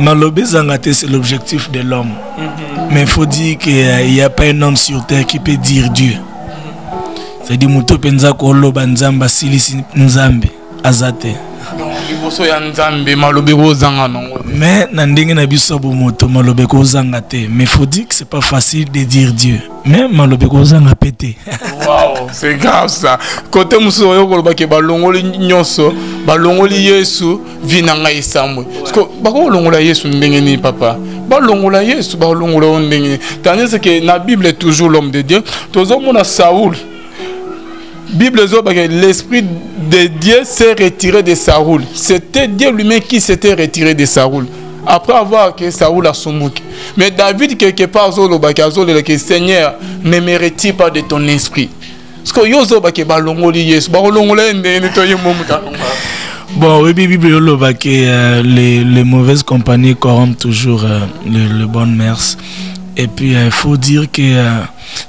malobe zangate c'est l'objectif de l'homme mais il faut dire qu'il n'y a pas un homme sur terre qui peut dire Dieu. C'est-à-dire muto penza ko loba nzamba silisi nzambe azate.
Liboso ya nzambe malobe ko zanga non.
Mais na ndenge na biso bo moto malobe ko zanga te. Mais faut dire que c'est pas facile de dire Dieu. Mais malobe ko zanga pété.
Waouh, c'est grave ça. Côté muso yo ko loba ke balongoli nyonso, balongoli Yesu vinanga isamwe. Parce que bako longola Yesu ndenge ni papa. Balongola Yesu balongola ndenge. Tandis que na Bible est toujours l'homme de Dieu. Tozo mona Saoul. Bible l'esprit de Dieu s'est retiré de Saoul. C'était Dieu lui-même qui s'était retiré de Saoul. Après avoir que Saoul a soumouki. Mais David quelque part le Seigneur ne mérite pas de ton esprit. Parce que yozo ba ke balongoli Yesu balongola ndene to yemomuta.
Bon, oui, Bible les mauvaises compagnies corrompent toujours le bon mœurs. Et puis il faut dire que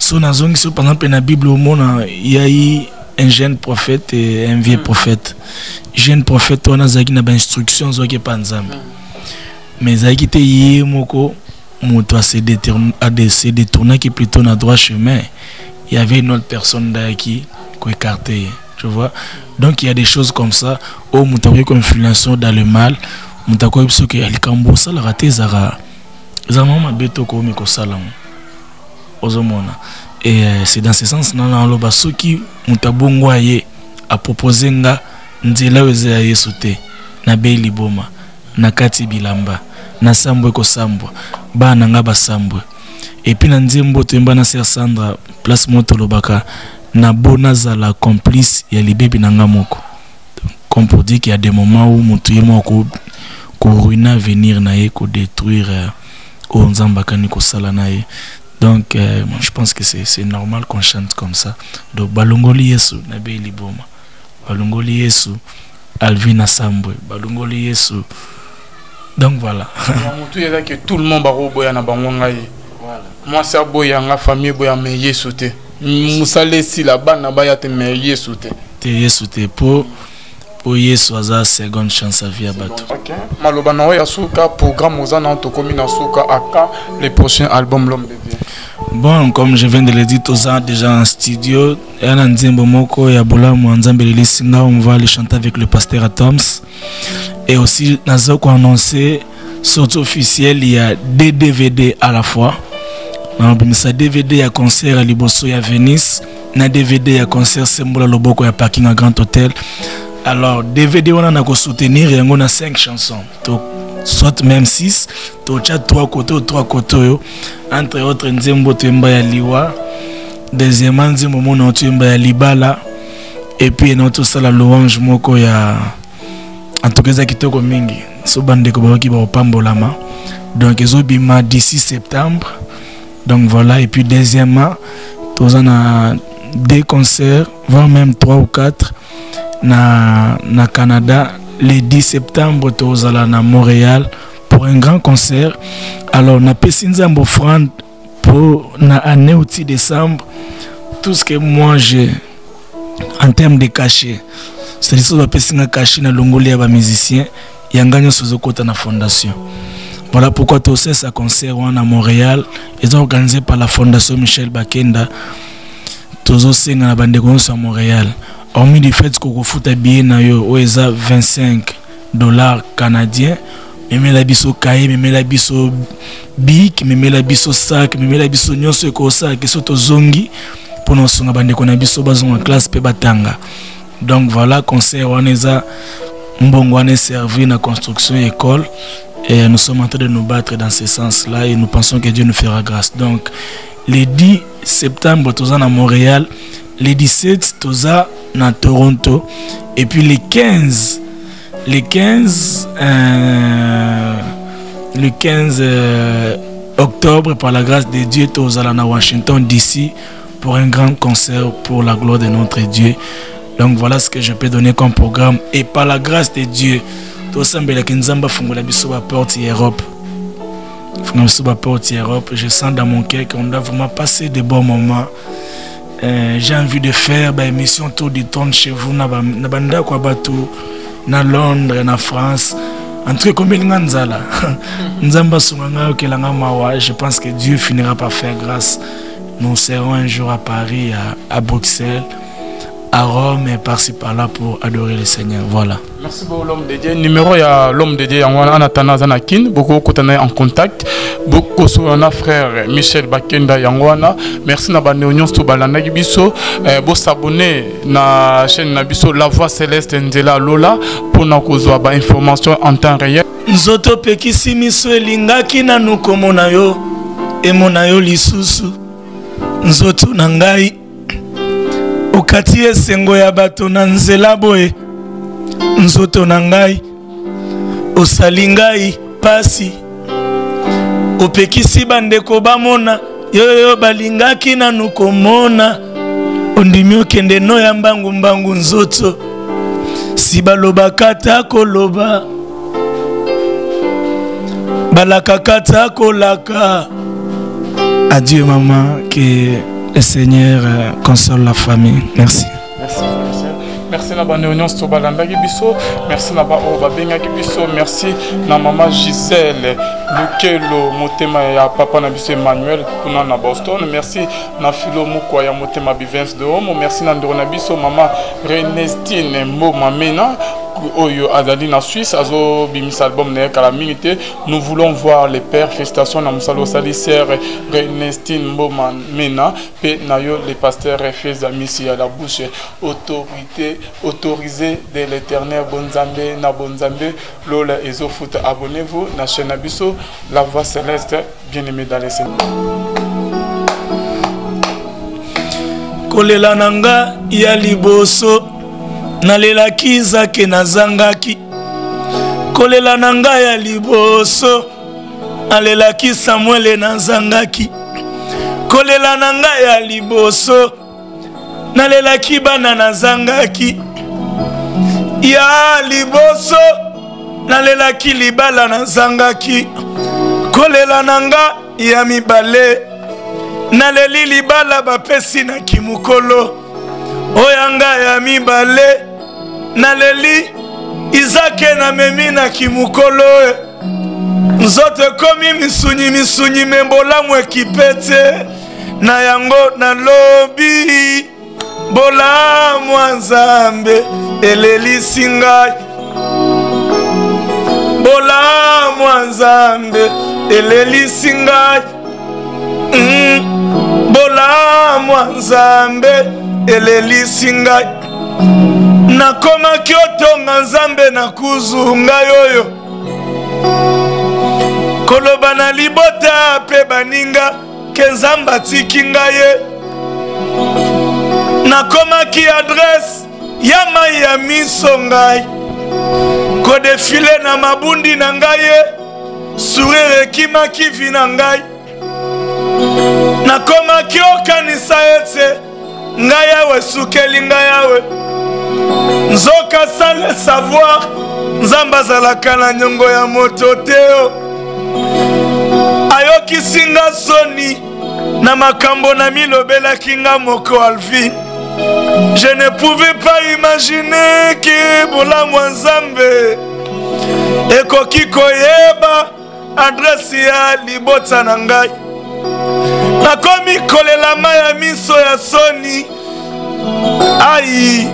par exemple dans la Bible au monde il y a eu un jeune prophète et un vieux prophète. Jeune prophète on a zaki na ba instruction zo ke panzambe. Mais zaki te yé moko moto a se détourner qui plutôt na droit chemin. Il y avait une autre personne derrière qui écarté, tu vois. Donc il y a des choses comme ça au moutakoy comme influenceur dans le mal, moutakoy biso ke alikambo ça la raté zara. Zamama beto ko mi ko salam. Ozomona. Et c'est dans ce sens nan lo baso ki mutabongo aye a proposer nga nzela weze ya Yesu te na beli boma na kati bilamba na sambo ko sambo bana nga basambwe. Et puis na nzembo to mba na Sœur Sandra place moto lobaka na bonaza la complice ya libebi na nga moko. Comme pour dire qu'il y a des moments où mutu yemo ko ruina venir na ye ko détruire au nzambakani ko sala na ye. Donc je pense que c'est normal qu'on chante comme ça. Donc balongoli Yesu na beli boma. Balongoli Yesu Alvina Sambwe. Balongoli Yesu. Donc voilà.
Que tout le monde va boya na bango ngai. Voilà. Moi ça boya nga famille boya me Yesu te. Musale si la bana baya te me Yesu te.
Te Yesu te pour Yesu aza seconde chance à vie à bateau.
OK. Maloba na ya suka programme ozana to komi na suka aka le prochain album l'homme de Dieu.
Bon, comme je viens de le dire, tous ans déjà en studio, et on va aller chanter avec le pasteur Atoms. Et aussi, nous avons annoncé, sortie officielle, il y a des DVD à la fois. Dans ce DVD, il y a concert à Liboso et à Venise. Dans le DVD, il y a concert Sembola Loboko et Parking à Grand Hôtel. Alors, DVD, on a soutenir et on a 5 chansons. Donc, soit même 6, tu as 3 côtés ou 3 côtés. Entre autres, Nzembo Tuemba ya Liwa. Deuxièmement, Nzembo Tuemba ya Libala. Et puis, notre salle louange moko ya. En tout cas, kitoko mingi. So bande ko ba ki ba pambolama. Donc, ils ont bima d'ici septembre. Donc voilà. Et puis, deuxièmement, tous on a 2 concerts, voire même 3 ou 4 na Canada. Le 10 septembre, tous allons à Montréal pour un grand concert. Alors, on a passé une offrande pour l'année au 10 décembre. Tout ce que moi j'ai en termes de cachet, c'est-à-dire que je vais passer un cachet dans l'ongolais à musicien et en gagnant sur la fondation. Voilà pourquoi tous ces concerts à Montréal, ils sont organisés par la fondation Michel Bakenda. Tous ces à la bande à Montréal. Hormis du fait que vous foutez bien na yo oeza $25 canadiens, mais la biso cahier, mais la biso bic, mais la biso sac, mais la biso nyonso ko sac, que soto zongi pour nous songa bande ko na biso bazon en classe pe batanga. Donc voilà, concert Waneza Mbongwane servi na construction école. Et nous sommes en train de nous battre dans ce sens-là et nous pensons que Dieu nous fera grâce. Donc, le 10 septembre, nous sommes à Montréal. Le 17, nous sommes à Toronto. Et puis le 15 octobre, par la grâce de Dieu, nous sommes à Washington, D.C. pour un grand concert pour la gloire de notre Dieu. Donc voilà ce que je peux donner comme programme. Et par la grâce de Dieu, je sens dans mon cœur qu'on doit vraiment passer de bons moments. J'ai envie de faire une émission tour du temps chez vous, na Londres, na France. En tout cas, je pense que Dieu finira par faire grâce. Nous serons un jour à Paris, à Bruxelles, à Rome et par-ci par-là pour adorer le Seigneur. Voilà.
Merci beaucoup l'homme de Dieu. Numéro il y a l'homme de Dieu en attendant Zanakin. Beaucoup en contact. Beaucoup sur un frère Michel Bakenda Yangwana. Merci na bande union to balanda biso. Bo s'abonner na chaîne na biso La Voix Céleste Ndela Lola pour na kozwa ba information en temps réel.
Nzoto pekisi miso elingaki na nukomona yo emona yo lisusu. Nzoto na ngai okati esengo ya bato na nzela boye. Nzoto na ngai osali ngai pasi opekisi bandeko bamona yoyo balingaki nanu komona ondimi okende no ya mbangu mbangu nzoto si balobaka ta koloba balakaka ta kolaka. Adieu maman, que le Seigneur console la famille. Merci.
Merci. Merci na bande union to balanda biso. Merci na ba o babenga biso. Merci na maman Gisèle Lukelo motema ya papa na biso Emmanuel kuna na Boston. Merci na Philo Mukwa ya motema Bivens de Homo. Merci na ndoro na biso maman Renestine Mboma Mena Oyo Azali na Suisse azo bimis album na kala minute. Nous voulons voir les pères. Félicitations na musalo salisaire Renestine Mboma Mena pe na yo les pasteurs fils amis à la bouche autorité autorisé de l'Éternel Bonzambe na Bonzambe Lola Ezofoot. Abonnez-vous na chaîne Abisso La Voix Céleste, bien-aimé dans les Seigneurs.
Kolela nanga ya liboso nalela zake nazangaki. Kolela nanga ya liboso nalela Samuel nazangaki. Kolela nanga ya liboso nalela bana nazangaki. Ya liboso nalela libala nazangaki. Kolela nanga ya mibale naleli libala bapesi na kimukolo. Oyanga ya mibale naleli Izake na memi na kimukolo. Nzote komi misunyi membola mwekipete na yango na lobi bola mwanzambe eleli singai. Bola mwanzambe eleli singai. Bola mwanzambe eleli singai. Nakoma kyotonga nzambe na kuzunga yoyo. Koloba na libota pe baninga kenzamba tikinga ye. Nakoma ki adresse yama ya miso ngai. Kodefile na mabundi na ngai ye. Sourire kima kivi na ngai. Nakoma ki okanisa ete ngai yawe sukeli ngai yawe. Nzoka sans le savoir nzamba zalaka na nyongo ya moto teo. Ayoki singa soni na makambo na milobela kinga moko Alvin. Je ne pouvais pas imaginer que bola mwanzambe ekoki koyeba adresse ya libota na ngai. Nakomi kolela maya miso ya soni. Ai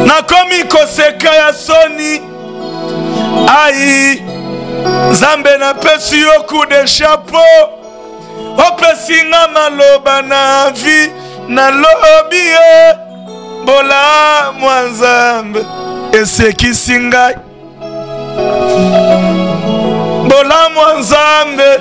nakomi koseka ya soni. Ai Nzambe na pesi yo coup de chapeau. Opesi nga maloba na vie na lobi bola bolamu ya Nzambe esekisi ngai bolamu ya Nzambe